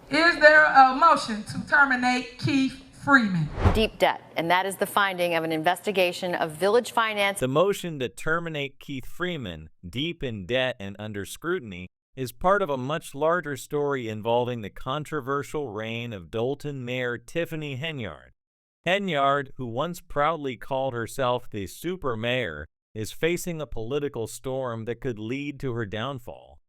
Is there a motion to terminate Keith Freeman? Deep debt, and that is the finding of an investigation of Village Finance. The motion to terminate Keith Freeman, deep in debt and under scrutiny, is part of a much larger story involving the controversial reign of Dolton Mayor Tiffany Henyard. Henyard, who once proudly called herself the super mayor, is facing a political storm that could lead to her downfall.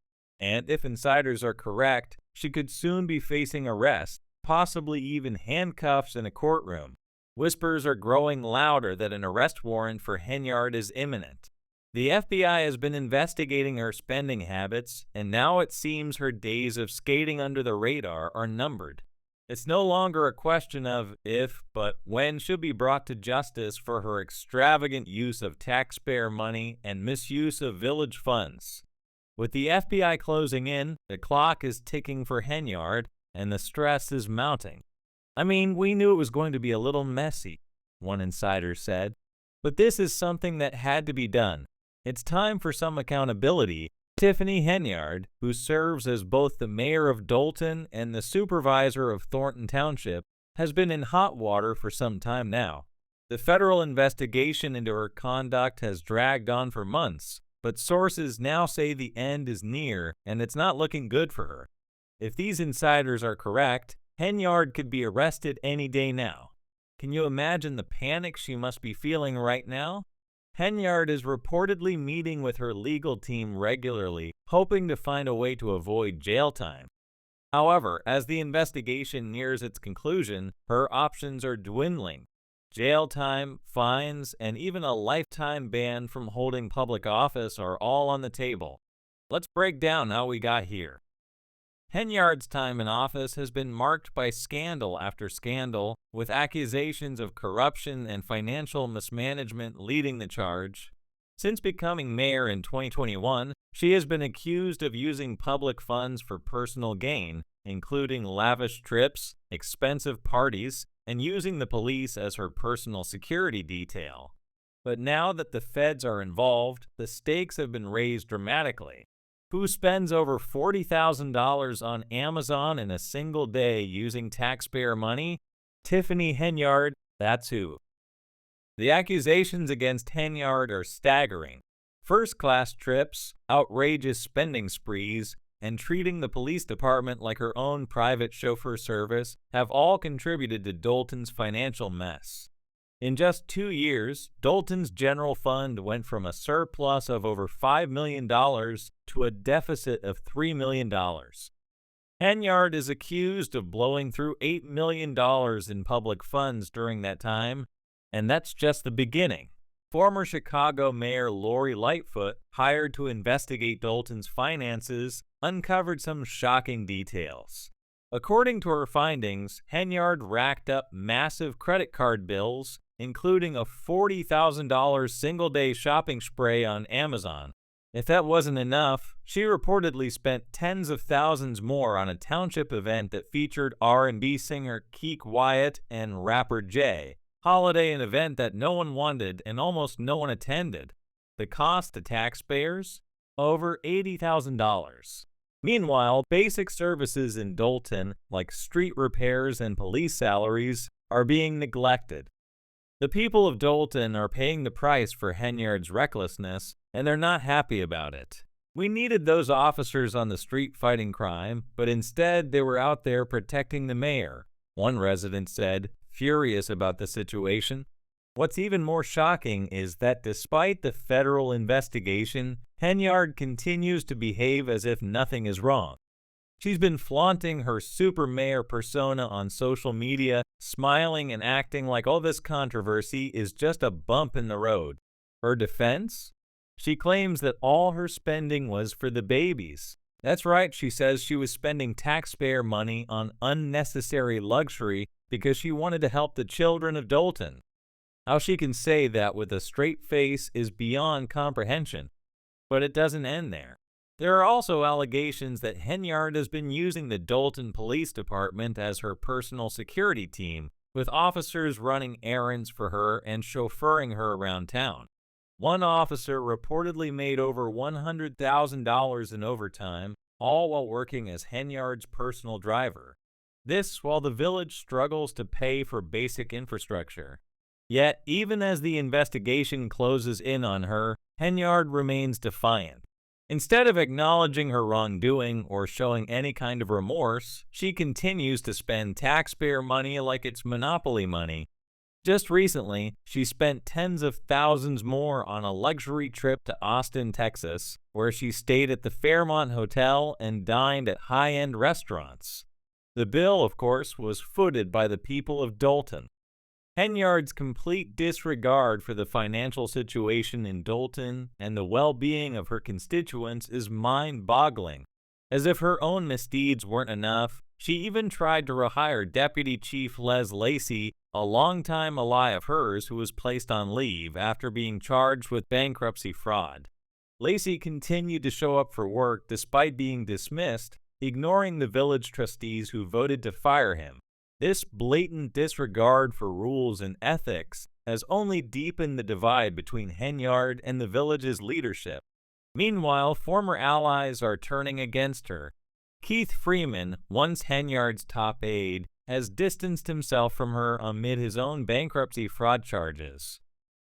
And if insiders are correct, she could soon be facing arrest, possibly even handcuffs in a courtroom. Whispers are growing louder that an arrest warrant for Henyard is imminent. The FBI has been investigating her spending habits, and now it seems her days of skating under the radar are numbered. It's no longer a question of if, but when she'll be brought to justice for her extravagant use of taxpayer money and misuse of village funds. With the FBI closing in, the clock is ticking for Henyard, and the stress is mounting. I mean, we knew it was going to be a little messy, one insider said. But this is something that had to be done. It's time for some accountability. Tiffany Henyard, who serves as both the mayor of Dolton and the supervisor of Thornton Township, has been in hot water for some time now. The federal investigation into her conduct has dragged on for months, but sources now say the end is near and it's not looking good for her. If these insiders are correct, Henyard could be arrested any day now. Can you imagine the panic she must be feeling right now? Henyard is reportedly meeting with her legal team regularly, hoping to find a way to avoid jail time. However, as the investigation nears its conclusion, her options are dwindling. Jail time, fines, and even a lifetime ban from holding public office are all on the table. Let's break down how we got here. Henyard's time in office has been marked by scandal after scandal, with accusations of corruption and financial mismanagement leading the charge. Since becoming mayor in 2021, she has been accused of using public funds for personal gain, including lavish trips, expensive parties, and using the police as her personal security detail. But now that the feds are involved, the stakes have been raised dramatically. Who spends over $40,000 on Amazon in a single day using taxpayer money? Tiffany Henyard, that's who. The accusations against Henyard are staggering. First-class trips, outrageous spending sprees, and treating the police department like her own private chauffeur service have all contributed to Dolton's financial mess. In just 2 years, Dolton's general fund went from a surplus of over $5 million to a deficit of $3 million. Henyard is accused of blowing through $8 million in public funds during that time, and that's just the beginning. Former Chicago Mayor Lori Lightfoot, hired to investigate Dolton's finances, uncovered some shocking details. According to her findings, Henyard racked up massive credit card bills, including a $40,000 single-day shopping spree on Amazon. If that wasn't enough, she reportedly spent tens of thousands more on a township event that featured R&B singer Keek Wyatt and rapper Jay. Holiday an event that no one wanted and almost no one attended. The cost to taxpayers? Over $80,000. Meanwhile, basic services in Dolton, like street repairs and police salaries, are being neglected. The people of Dolton are paying the price for Henyard's recklessness, and they're not happy about it. We needed those officers on the street fighting crime, but instead they were out there protecting the mayor, one resident said, furious about the situation. What's even more shocking is that despite the federal investigation, Henyard continues to behave as if nothing is wrong. She's been flaunting her super mayor persona on social media, smiling and acting like all this controversy is just a bump in the road. Her defense? She claims that all her spending was for the babies. That's right, she says she was spending taxpayer money on unnecessary luxury because she wanted to help the children of Dolton. How she can say that with a straight face is beyond comprehension. But it doesn't end there. There are also allegations that Henyard has been using the Dolton Police Department as her personal security team, with officers running errands for her and chauffeuring her around town. One officer reportedly made over $100,000 in overtime, all while working as Henyard's personal driver. This while the village struggles to pay for basic infrastructure. Yet, even as the investigation closes in on her, Henyard remains defiant. Instead of acknowledging her wrongdoing or showing any kind of remorse, she continues to spend taxpayer money like it's monopoly money. Just recently, she spent tens of thousands more on a luxury trip to Austin, Texas, where she stayed at the Fairmont Hotel and dined at high-end restaurants. The bill, of course, was footed by the people of Dolton. Henyard's complete disregard for the financial situation in Dolton and the well-being of her constituents is mind-boggling. As if her own misdeeds weren't enough, she even tried to rehire Deputy Chief Les Lacey, a longtime ally of hers who was placed on leave after being charged with bankruptcy fraud. Lacey continued to show up for work despite being dismissed, ignoring the village trustees who voted to fire him. This blatant disregard for rules and ethics has only deepened the divide between Henyard and the village's leadership. Meanwhile, former allies are turning against her. Keith Freeman, once Henyard's top aide, has distanced himself from her amid his own bankruptcy fraud charges.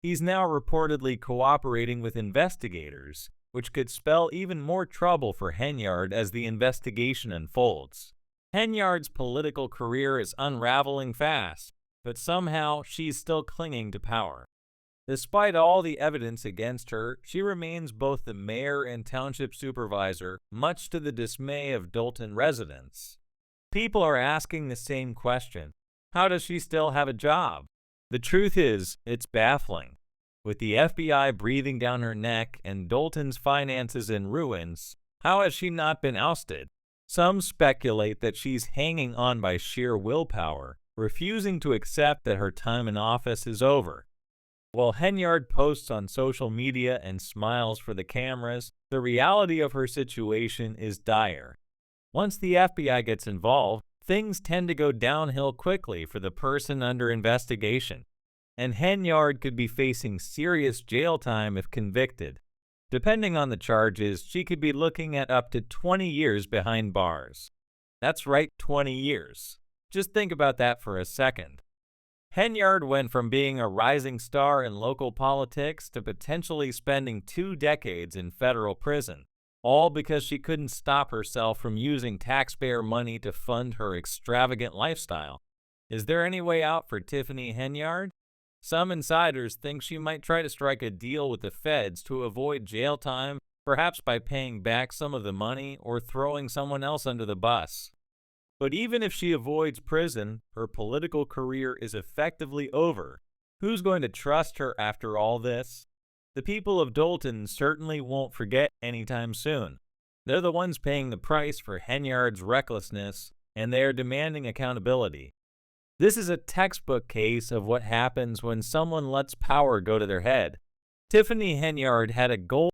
He's now reportedly cooperating with investigators, which could spell even more trouble for Henyard as the investigation unfolds. Henyard's political career is unraveling fast, but somehow she's still clinging to power. Despite all the evidence against her, she remains both the mayor and township supervisor, much to the dismay of Dolton residents. People are asking the same question: how does she still have a job? The truth is, it's baffling. With the FBI breathing down her neck and Dolton's finances in ruins, how has she not been ousted? Some speculate that she's hanging on by sheer willpower, refusing to accept that her time in office is over. While Henyard posts on social media and smiles for the cameras, the reality of her situation is dire. Once the FBI gets involved, things tend to go downhill quickly for the person under investigation, and Henyard could be facing serious jail time if convicted. Depending on the charges, she could be looking at up to 20 years behind bars. That's right, 20 years. Just think about that for a second. Henyard went from being a rising star in local politics to potentially spending 2 decades in federal prison, all because she couldn't stop herself from using taxpayer money to fund her extravagant lifestyle. Is there any way out for Tiffany Henyard? Some insiders think she might try to strike a deal with the feds to avoid jail time, perhaps by paying back some of the money or throwing someone else under the bus. But even if she avoids prison, her political career is effectively over. Who's going to trust her after all this? The people of Dolton certainly won't forget anytime soon. They're the ones paying the price for Henyard's recklessness, and they are demanding accountability. This is a textbook case of what happens when someone lets power go to their head. Tiffany Henyard had a goal